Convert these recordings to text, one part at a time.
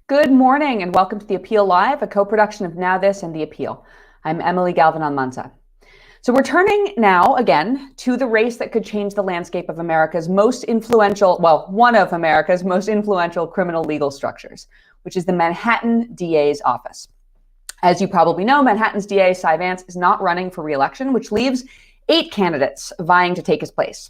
Good morning and welcome to The Appeal Live, a co-production of Now This and The Appeal. I'm Emily Galvin-Almanza. So we're turning now again to the race that could change the landscape of America's most influential, one of America's most influential criminal legal structures, which is the Manhattan DA's office. As you probably know, Manhattan's DA, Cy Vance, is not running for re-election, which leaves 8 candidates vying to take his place.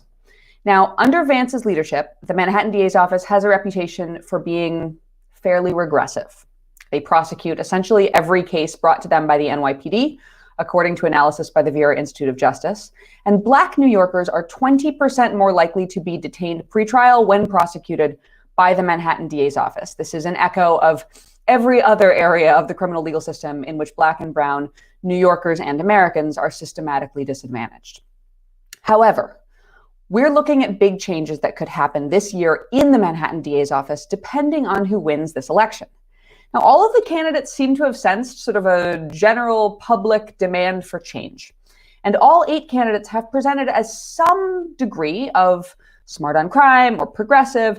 Now, under Vance's leadership, the Manhattan DA's office has a reputation for being fairly regressive. They prosecute essentially every case brought to them by the NYPD, according to analysis by the Vera Institute of Justice. And Black New Yorkers are 20% more likely to be detained pretrial when prosecuted by the Manhattan DA's office. This is an echo of every other area of the criminal legal system in which Black and brown New Yorkers and Americans are systematically disadvantaged. However, we're looking at big changes that could happen this year in the Manhattan DA's office, depending on who wins this election. Now, all of the candidates seem to have sensed sort of a general public demand for change. And all 8 candidates have presented as some degree of smart on crime or progressive,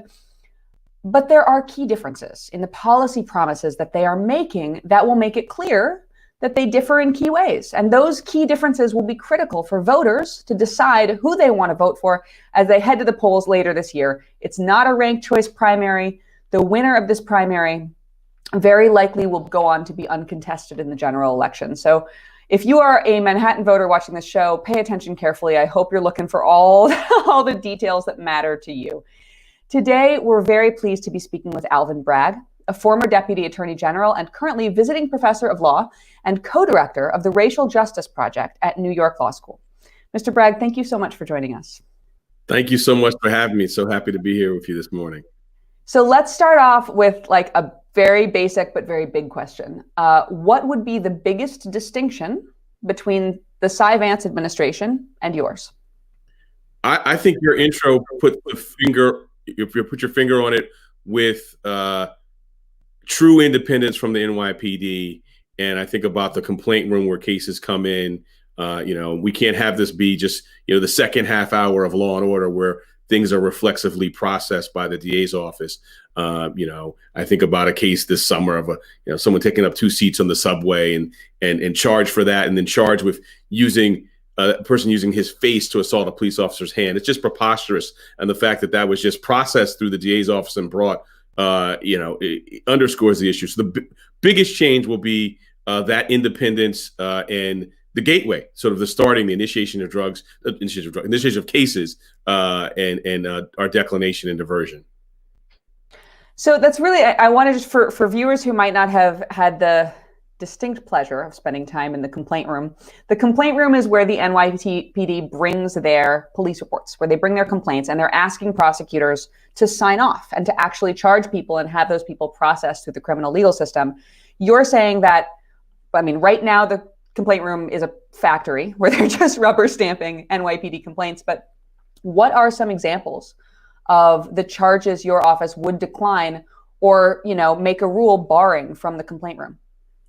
but there are key differences in the policy promises that they are making that will make it clear that they differ in key ways. And those key differences will be critical for voters to decide who they want to vote for as they head to the polls later this year. It's not a ranked choice primary. The winner of this primary very likely will go on to be uncontested in the general election. So if you are a Manhattan voter watching this show, pay attention carefully. I hope you're looking for all the details that matter to you. Today, we're very pleased to be speaking with Alvin Bragg, a former Deputy Attorney General and currently visiting professor of law and co-director of the Racial Justice Project at New York Law School. Mr. Bragg, thank you so much for joining us. Thank you so much for having me. So happy to be here with you this morning. So let's start off with like a very basic but very big question. What would be the biggest distinction between the Cy Vance administration and yours? I think your intro put your finger on it with true independence from the NYPD. And I think about the complaint room where cases come in. We can't have this be just, the second half hour of Law and Order where things are reflexively processed by the DA's office. I think about a case this summer of someone taking up 2 seats on the subway and charged for that, and then charged with using a person using his face to assault a police officer's hand. It's just preposterous. And the fact that was just processed through the DA's office and brought, it underscores the issue. So the biggest change will be that independence and the gateway, sort of the initiation of drugs, initiation of cases, and our declination and diversion. So that's really, I want to just, for viewers who might not have had the distinct pleasure of spending time in the complaint room. The complaint room is where the NYPD brings their police reports, where they bring their complaints, and they're asking prosecutors to sign off and to actually charge people and have those people processed through the criminal legal system. You're saying that, right now the complaint room is a factory where they're just rubber stamping NYPD complaints, but what are some examples of the charges your office would decline or, make a rule barring from the complaint room?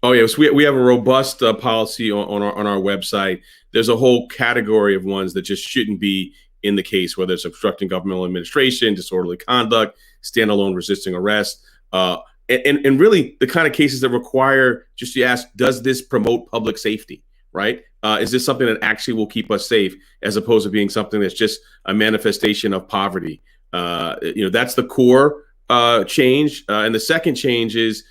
Oh, yes. We have a robust policy on our website. There's a whole category of ones that just shouldn't be in the case, whether it's obstructing governmental administration, disorderly conduct, standalone resisting arrest, and really the kind of cases that require just to ask, does this promote public safety, right? Is this something that actually will keep us safe as opposed to being something that's just a manifestation of poverty? That's the core change. And the second change is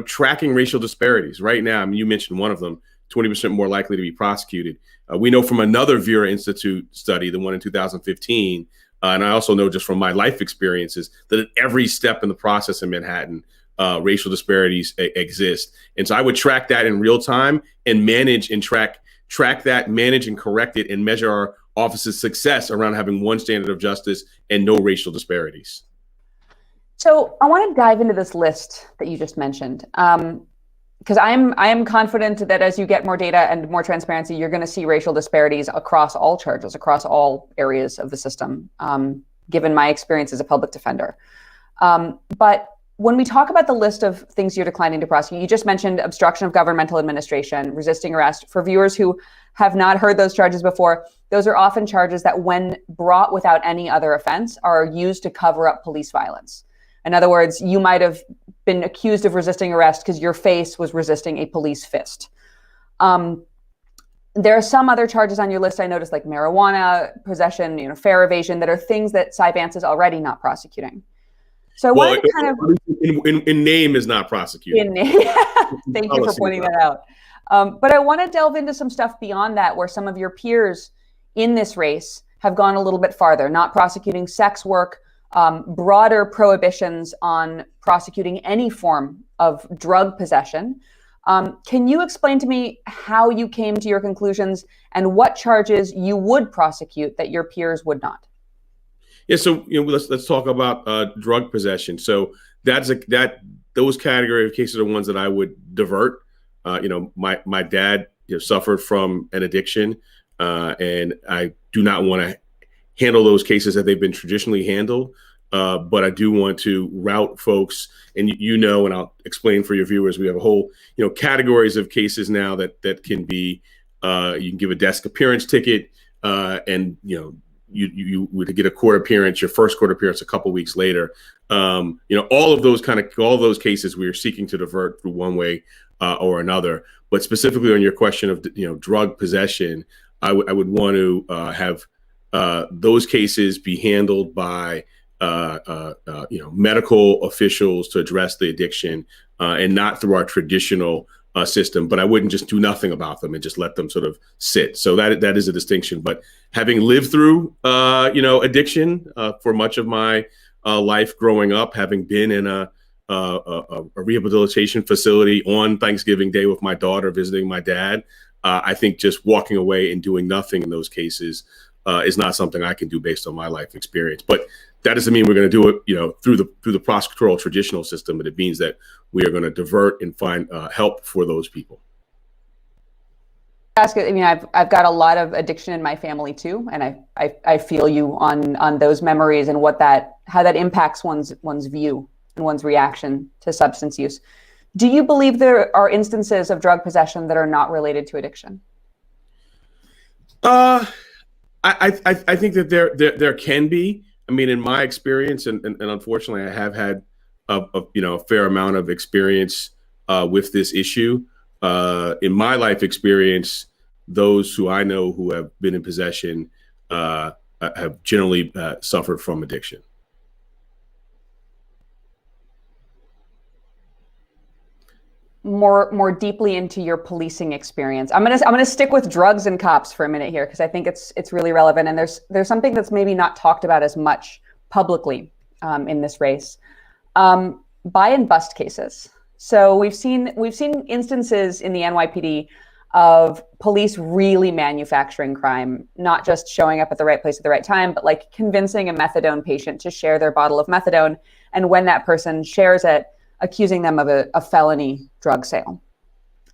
tracking racial disparities. Right now, you mentioned one of them, 20% more likely to be prosecuted. We know from another Vera Institute study, the one in 2015, and I also know just from my life experiences that at every step in the process in Manhattan, racial disparities exist. And so I would track that in real time and manage and track that, manage and correct it, and measure our office's success around having one standard of justice and no racial disparities. So I want to dive into this list that you just mentioned, because I am confident that as you get more data and more transparency, you're going to see racial disparities across all charges, across all areas of the system, given my experience as a public defender. But when we talk about the list of things you're declining to prosecute, you just mentioned obstruction of governmental administration, resisting arrest. For viewers who have not heard those charges before, those are often charges that, when brought without any other offense, are used to cover up police violence. In other words, you might have been accused of resisting arrest because your face was resisting a police fist. There are some other charges on your list I noticed, like marijuana possession, fare evasion, that are things that Cy Vance is already not prosecuting. So I wanted to kind of in name is not prosecuting. Thank you for pointing that out. But I want to delve into some stuff beyond that, where some of your peers in this race have gone a little bit farther, not prosecuting sex work, broader prohibitions on prosecuting any form of drug possession. Can you explain to me how you came to your conclusions and what charges you would prosecute that your peers would not? Yeah, so let's talk about drug possession. So those category of cases are ones that I would divert. My dad suffered from an addiction, and I do not want to handle those cases that they've been traditionally handled. But I do want to route folks, and and I'll explain for your viewers, we have a whole, categories of cases now that can be, you can give a desk appearance ticket, and, you would get a court appearance, your first court appearance a couple weeks later. All of those cases we are seeking to divert through one way or another. But specifically on your question of, drug possession, I would want to have those cases be handled by medical officials to address the addiction, and not through our traditional system. But I wouldn't just do nothing about them and just let them sort of sit. So that is a distinction. But having lived through addiction for much of my life growing up, having been in a rehabilitation facility on Thanksgiving Day with my daughter visiting my dad, I think just walking away and doing nothing in those cases is not something I can do based on my life experience. But that doesn't mean we're going to do it, through the prosecutorial traditional system, but it means that we are going to divert and find help for those people. I've got a lot of addiction in my family too, and I feel you on those memories and how that impacts one's view and one's reaction to substance use. Do you believe there are instances of drug possession that are not related to addiction? I think that there can be. I mean, in my experience, and unfortunately, I have had a fair amount of experience with this issue. In my life experience, those who I know who have been in possession have generally suffered from addiction. More deeply into your policing experience, I'm gonna stick with drugs and cops for a minute here, because I think it's really relevant, and there's something that's maybe not talked about as much publicly in this race. Buy and bust cases. So we've seen instances in the NYPD of police really manufacturing crime, not just showing up at the right place at the right time, but like convincing a methadone patient to share their bottle of methadone, and when that person shares it, accusing them of a felony drug sale.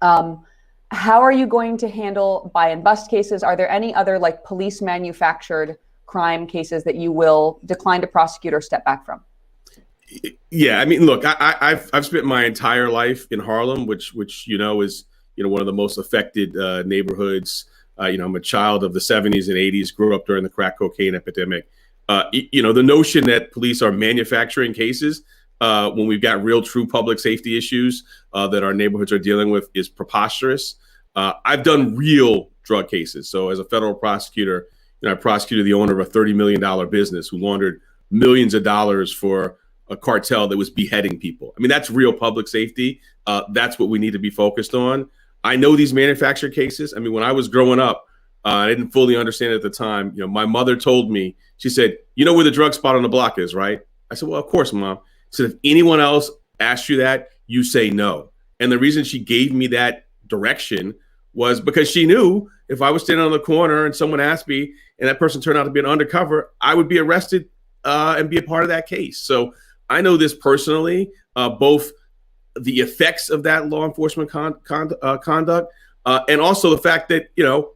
How are you going to handle buy and bust cases? Are there any other like police manufactured crime cases that you will decline to prosecute or step back from? Yeah, I mean, look, I've spent my entire life in Harlem, which is one of the most affected neighborhoods. I'm a child of the 70s and 80s, grew up during the crack cocaine epidemic. The notion that police are manufacturing cases when we've got real, true public safety issues that our neighborhoods are dealing with is preposterous. I've done real drug cases. So as a federal prosecutor, I prosecuted the owner of a $30 million business who laundered millions of dollars for a cartel that was beheading people. I mean, that's real public safety. That's what we need to be focused on. I know these manufactured cases. I mean, when I was growing up, I didn't fully understand it at the time. My mother told me, she said, "You know where the drug spot on the block is, right?" I said, "Well, of course, Mom." So if anyone else asks you that, you say no. And the reason she gave me that direction was because she knew if I was standing on the corner and someone asked me and that person turned out to be an undercover, I would be arrested and be a part of that case. So I know this personally, both the effects of that law enforcement conduct and also the fact that,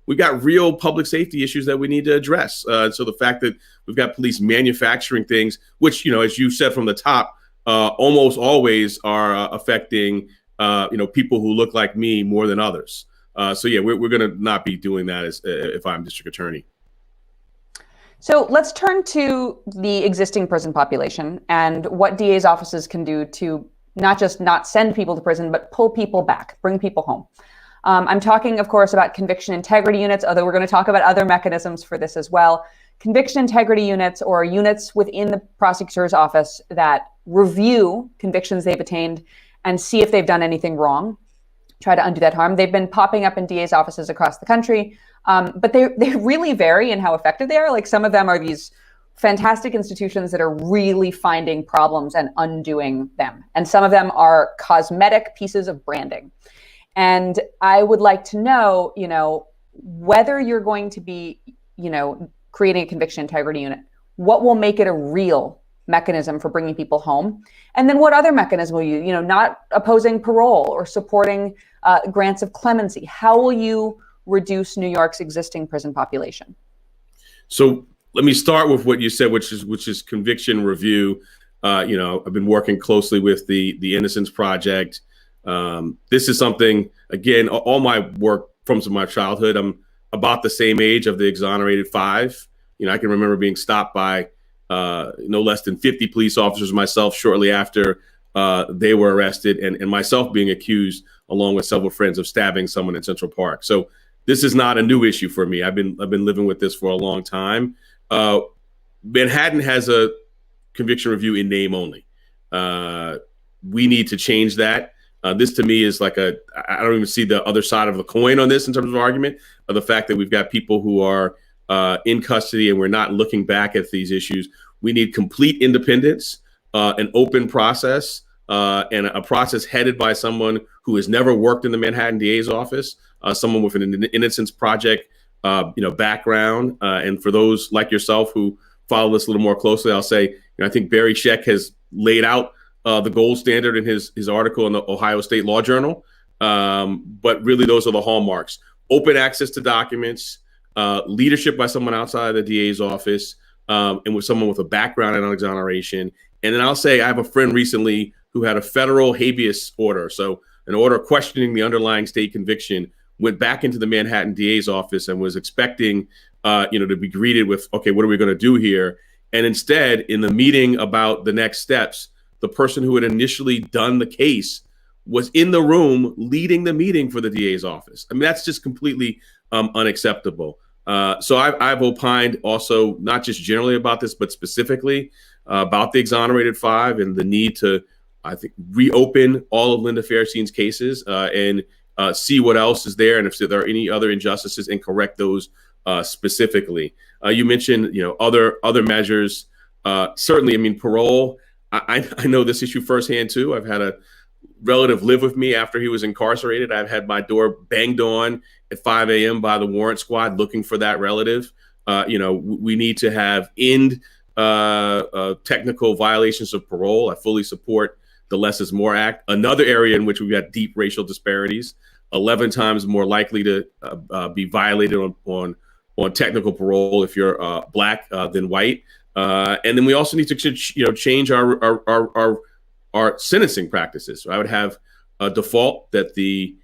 we've got real public safety issues that we need to address. So the fact that we've got police manufacturing things, which, as you said from the top, almost always are affecting, people who look like me more than others. So yeah, we're going to not be doing that if I'm district attorney. So let's turn to the existing prison population and what DA's offices can do to not just not send people to prison, but pull people back, bring people home. I'm talking, of course, about conviction integrity units, although we're going to talk about other mechanisms for this as well. Conviction integrity units, or units within the prosecutor's office that review convictions they've attained and see if they've done anything wrong, try to undo that harm. They've been popping up in DA's offices across the country, but they really vary in how effective they are. Like, some of them are these fantastic institutions that are really finding problems and undoing them. And some of them are cosmetic pieces of branding. And I would like to know, whether you're going to be, creating a conviction integrity unit, what will make it a real mechanism for bringing people home? And then what other mechanism will you, not opposing parole or supporting grants of clemency? How will you reduce New York's existing prison population? So let me start with what you said, which is conviction review. I've been working closely with the Innocence Project. This is something, again, all my work from my childhood. I'm about the same age of the exonerated five. I can remember being stopped by no less than 50 police officers myself shortly after they were arrested, and myself being accused, along with several friends, of stabbing someone in Central Park. So this is not a new issue for me. I've been living with this for a long time. Manhattan has a conviction review in name only. We need to change that. This to me is like I don't even see the other side of the coin on this in terms of argument, of the fact that we've got people who are in custody and we're not looking back at these issues. We need complete independence, an open process, and a process headed by someone who has never worked in the Manhattan DA's office, someone with an Innocence Project background. And for those like yourself who follow this a little more closely, I'll say, I think Barry Scheck has laid out the gold standard in his article in the Ohio State Law Journal. But really, those are the hallmarks: open access to documents, leadership by someone outside the DA's office, and with someone with a background in exoneration. And then I'll say, I have a friend recently who had a federal habeas order, so an order questioning the underlying state conviction, went back into the Manhattan DA's office and was expecting to be greeted with, okay, what are we going to do here? And instead, in the meeting about the next steps, the person who had initially done the case was in the room leading the meeting for the DA's office. I mean, that's just completely unacceptable. So I've opined also, not just generally about this, but specifically about the exonerated five and the need to, I think, reopen all of Linda Fairstein's cases and see what else is there, and if there are any other injustices, and correct those specifically. You mentioned, other measures. Certainly, I mean, parole. I know this issue firsthand too. I've had a relative live with me after he was incarcerated. I've had my door banged on at 5 a.m. by the warrant squad looking for that relative. We need to end technical violations of parole. I fully support the Less is More Act. Another area in which we've got deep racial disparities, 11 times more likely to be violated on technical parole if you're black than white. And then we also need to change our sentencing practices. So I would have a default that the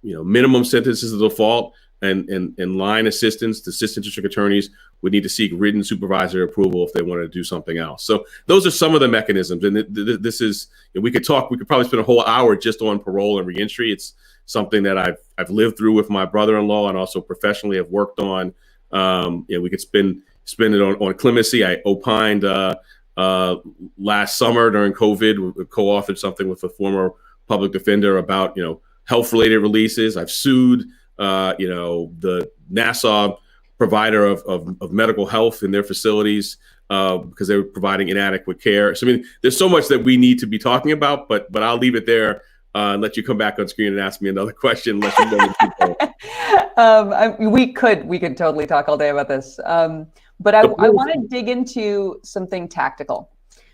minimum sentence is the default, and line assistants to assistant district attorneys would need to seek written supervisory approval if they wanted to do something else. So those are some of the mechanisms. And this is, we could probably spend a whole hour just on parole and reentry. It's something that I've lived through with my brother-in-law and also professionally have worked on. We could spend it on clemency. I opined last summer during COVID, co-authored something with a former public defender about, health-related releases. I've sued, the Nassau provider of medical health in their facilities because they were providing inadequate care. So, I mean, there's so much that we need to be talking about, but I'll leave it there and let you come back on screen and ask me another question. Unless you we could totally talk all day about this. But I want to dig into something tactical,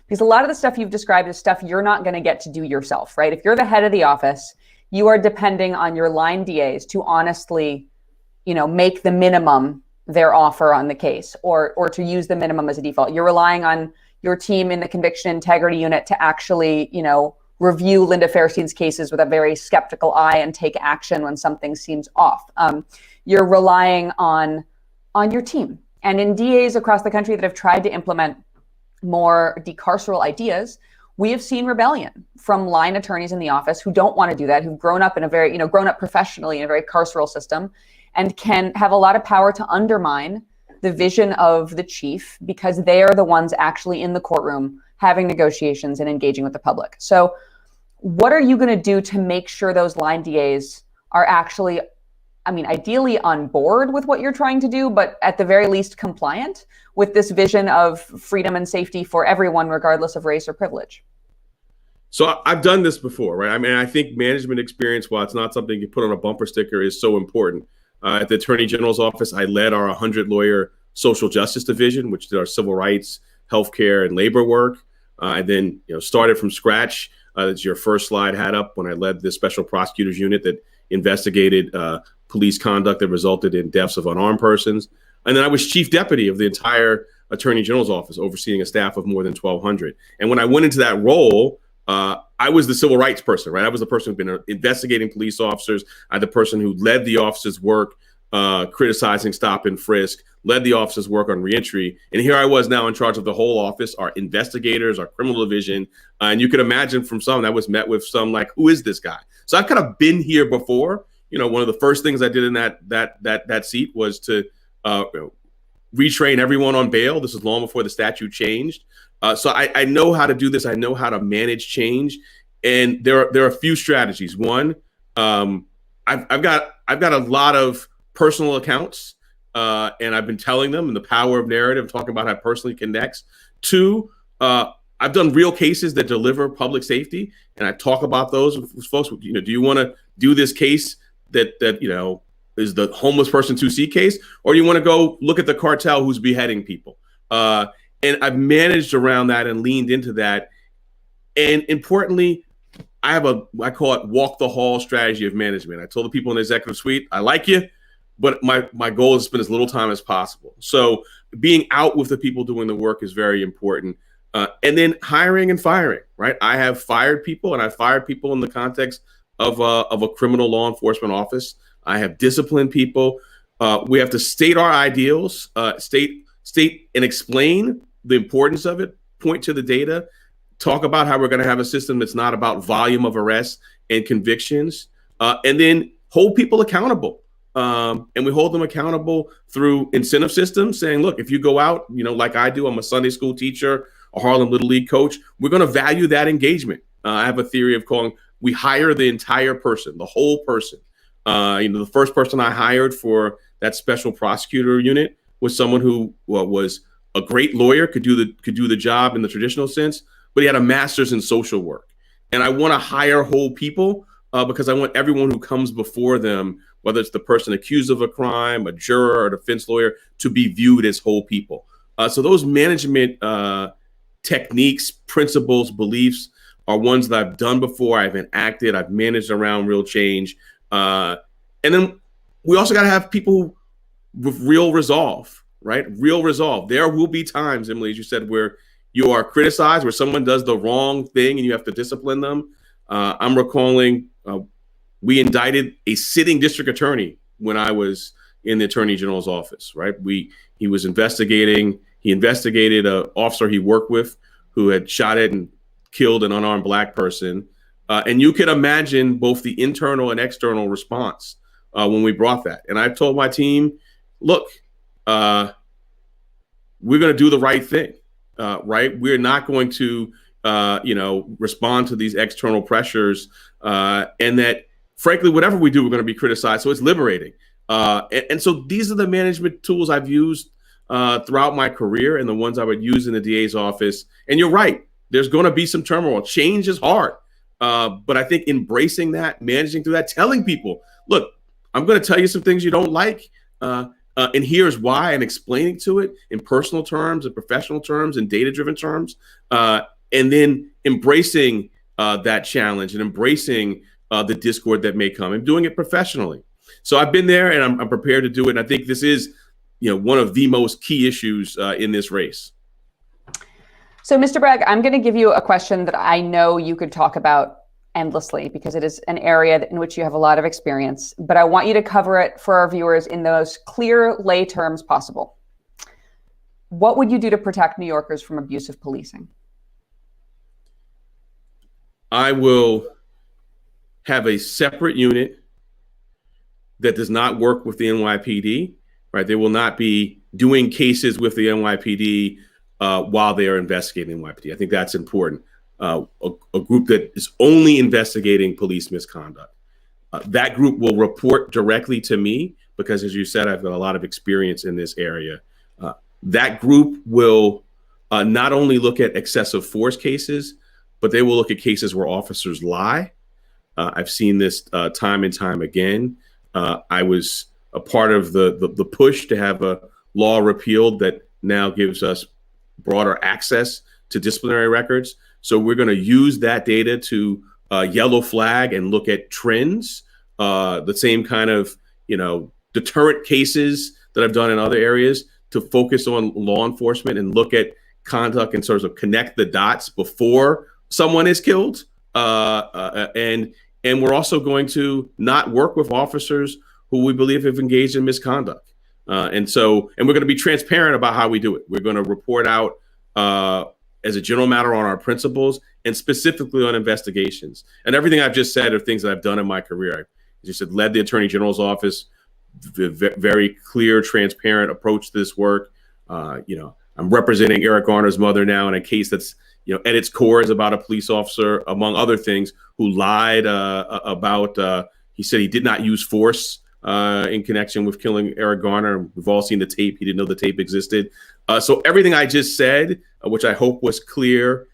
because a lot of the stuff you've described is stuff you're not going to get to do yourself, right? If you're the head of the office, you are depending on your line DAs to honestly, make the minimum their offer on the case, or to use the minimum as a default. You're relying on your team in the conviction integrity unit to actually, review Linda Fairstein's cases with a very skeptical eye and take action when something seems off. You're relying on your team. And in DAs across the country that have tried to implement more decarceral ideas, we have seen rebellion from line attorneys in the office who don't want to do that, who've grown up in a very, grown up professionally in a very carceral system, and can have a lot of power to undermine the vision of the chief because they are the ones actually in the courtroom having negotiations and engaging with the public. So what are you going to do to make sure those line DAs are actually, ideally on board with what you're trying to do, but at the very least compliant with this vision of freedom and safety for everyone, regardless of race or privilege? So I've done this before, right? I think management experience, while it's not something you put on a bumper sticker, is so important. At the Attorney General's office, I led our 100-lawyer social justice division, which did our civil rights, healthcare, and labor work. I then started from scratch. That's your first slide had up when I led the special prosecutors unit that investigated police conduct that resulted in deaths of unarmed persons. And then I was chief deputy of the entire Attorney General's office, overseeing a staff of more than 1,200. And when I went into that role, I was the civil rights person, right? I was the person who'd been investigating police officers. I'm the person who led the office's work, criticizing stop and frisk, led the office's work on reentry. And here I was now in charge of the whole office, our investigators, our criminal division. And you could imagine from some that was met with some like, who is this guy? So I've kind of been here before. One of the first things I did in that seat was to retrain everyone on bail. This is long before the statute changed. So I know how to do this. I know how to manage change. And there are a few strategies. One, I've got a lot of personal accounts, and I've been telling them, and the power of narrative, talking about how it personally connects. Two, I've done real cases that deliver public safety, and I talk about those with folks. Do you want to do this case that is the homeless person 2C case, or do you want to go look at the cartel who's beheading people? And I've managed around that and leaned into that. And importantly, I call it walk the hall strategy of management. I told the people in the executive suite, I like you, but my goal is to spend as little time as possible. So being out with the people doing the work is very important. And then hiring and firing, right? I have fired people, and I fired people in the context of a criminal law enforcement office. I have disciplined people. We have to state our ideals, state and explain the importance of it, point to the data, talk about how we're going to have a system that's not about volume of arrests and convictions, and then hold people accountable. And we hold them accountable through incentive systems, saying, look, if you go out, like I do, I'm a Sunday school teacher, a Harlem Little League coach, we're going to value that engagement. I have a theory of calling, we hire the entire person, the whole person. The first person I hired for that special prosecutor unit was someone who was a great lawyer, could do the job in the traditional sense, but he had a master's in social work. And I want to hire whole people because I want everyone who comes before them, whether it's the person accused of a crime, a juror, or a defense lawyer, to be viewed as whole people. So those management techniques, principles, beliefs are ones that I've done before. I've enacted, I've managed around real change. And then we also got to have people with real resolve, right? Real resolve. There will be times, Emily, as you said, where you are criticized, where someone does the wrong thing and you have to discipline them. I'm recalling we indicted a sitting district attorney when I was in the Attorney General's office, right? He investigated an officer he worked with who had shot at and killed an unarmed Black person. And you can imagine both the internal and external response when we brought that. And I told my team, look, we're going to do the right thing, right? We're not going to, respond to these external pressures, and that, frankly, whatever we do, we're going to be criticized. So it's liberating. And so these are the management tools I've used throughout my career, and the ones I would use in the DA's office. And you're right, there's going to be some turmoil. Change is hard. But I think embracing that, managing through that, telling people, look, I'm going to tell you some things you don't like, and here's why, and explaining to it in personal terms and professional terms and data-driven terms, and then embracing that challenge and embracing the discord that may come and doing it professionally. So I've been there, and I'm prepared to do it. And I think this is, one of the most key issues in this race. So, Mr. Bragg, I'm going to give you a question that I know you could talk about endlessly because it is an area in which you have a lot of experience, but I want you to cover it for our viewers in the most clear lay terms possible. What would you do to protect New Yorkers from abusive policing? I will have a separate unit that does not work with the NYPD, right? They will not be doing cases with the NYPD while they are investigating NYPD. I think that's important. A group that is only investigating police misconduct. That group will report directly to me because, as you said, I've got a lot of experience in this area. That group will not only look at excessive force cases, but they will look at cases where officers lie. I've seen this time and time again. I was a part of the push to have a law repealed that now gives us broader access to disciplinary records. So we're going to use that data to yellow flag and look at trends, the same kind of, deterrent cases that I've done in other areas, to focus on law enforcement and look at conduct and sort of connect the dots before someone is killed. And we're also going to not work with officers who we believe have engaged in misconduct. And we're going to be transparent about how we do it. We're going to report out as a general matter on our principles and specifically on investigations. And everything I've just said are things that I've done in my career. As you said, led the Attorney General's office, very clear, transparent approach to this work. I'm representing Eric Garner's mother now in a case that's, at its core is about a police officer, among other things, who lied about, he said he did not use force in connection with killing Eric Garner. We've all seen the tape. He didn't know the tape existed. So everything I just said, which I hope was clear,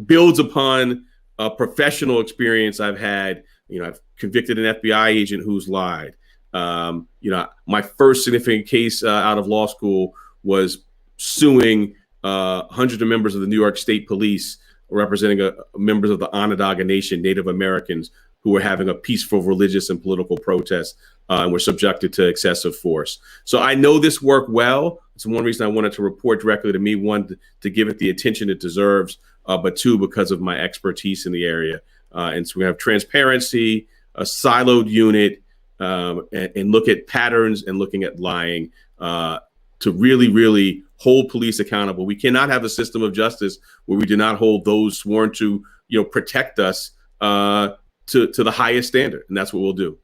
builds upon a professional experience I've had. I've convicted an FBI agent who's lied. My first significant case out of law school was suing hundreds of members of the New York State Police, representing members of the Onondaga Nation, Native Americans, who were having a peaceful religious and political protest and were subjected to excessive force. So I know this work well. It's one reason I wanted to report directly to me, one, to give it the attention it deserves, but two, because of my expertise in the area. And so we have transparency, a siloed unit, and look at patterns and looking at lying to really, really hold police accountable. We cannot have a system of justice where we do not hold those sworn to, protect us to the highest standard. And that's what we'll do.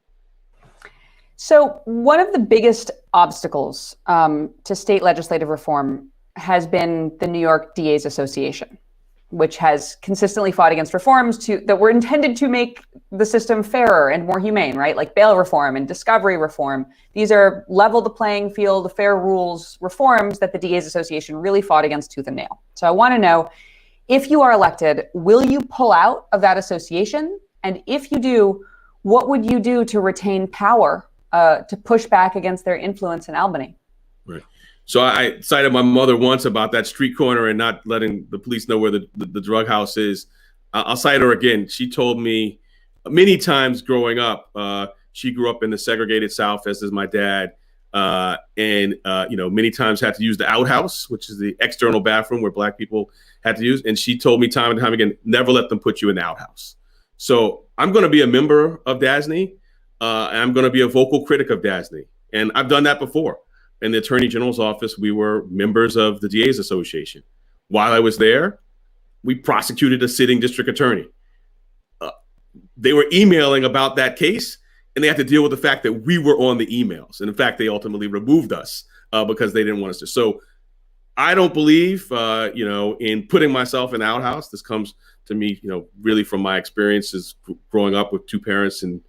So one of the biggest obstacles to state legislative reform has been the New York DA's Association, which has consistently fought against reforms that were intended to make the system fairer and more humane, right? Like bail reform and discovery reform. These are level the playing field, fair rules reforms that the DA's Association really fought against tooth and nail. So I want to know, if you are elected, will you pull out of that association? And if you do, what would you do to retain power to push back against their influence in Albany? Right. So I cited my mother once about that street corner and not letting the police know where the drug house is. I'll cite her again. She told me many times growing up, she grew up in the segregated South, as does my dad. And many times had to use the outhouse, which is the external bathroom where Black people had to use. And she told me time and time again, never let them put you in the outhouse. So I'm going to be a member of DASNY. And I'm going to be a vocal critic of DASNY. And I've done that before. In the Attorney General's office, we were members of the DA's Association. While I was there, we prosecuted a sitting district attorney. They were emailing about that case, and they had to deal with the fact that we were on the emails. And in fact, they ultimately removed us because they didn't want us to. So I don't believe, in putting myself in the outhouse. This comes to me, really from my experiences growing up with two parents and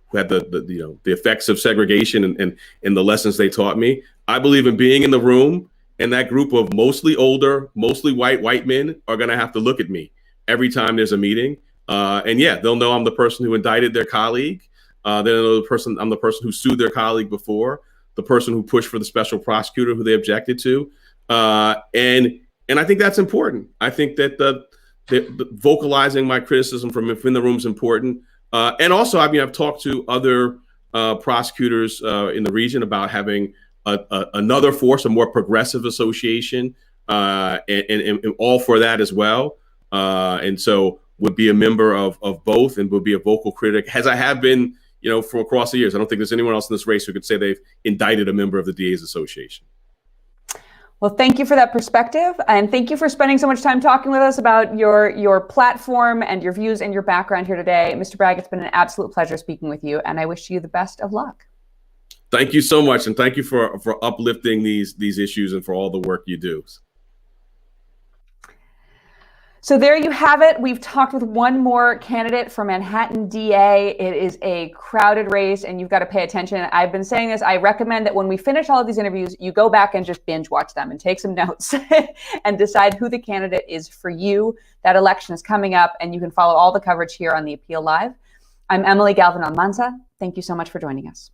who had the effects of segregation and the lessons they taught me. I believe in being in the room, and that group of mostly older, mostly white men are going to have to look at me every time there's a meeting. And yeah, they'll know I'm the person who indicted their colleague. They'll know I'm the person who sued their colleague before, the person who pushed for the special prosecutor who they objected to. And I think that's important. I think that the vocalizing my criticism from within the room is important. And also, I've talked to other prosecutors in the region about having another force, a more progressive association, and all for that as well. And so would be a member of both and would be a vocal critic, as I have been, for across the years. I don't think there's anyone else in this race who could say they've indicted a member of the DA's Association. Well, thank you for that perspective, and thank you for spending so much time talking with us about your platform and your views and your background here today. Mr. Bragg, it's been an absolute pleasure speaking with you, and I wish you the best of luck. Thank you so much, and thank you for uplifting these issues and for all the work you do. So there you have it. We've talked with one more candidate for Manhattan DA. It is a crowded race, and you've got to pay attention. I've been saying this. I recommend that when we finish all of these interviews, you go back and just binge watch them and take some notes and decide who the candidate is for you. That election is coming up, and you can follow all the coverage here on The Appeal Live. I'm Emily Galvin Almanza. Thank you so much for joining us.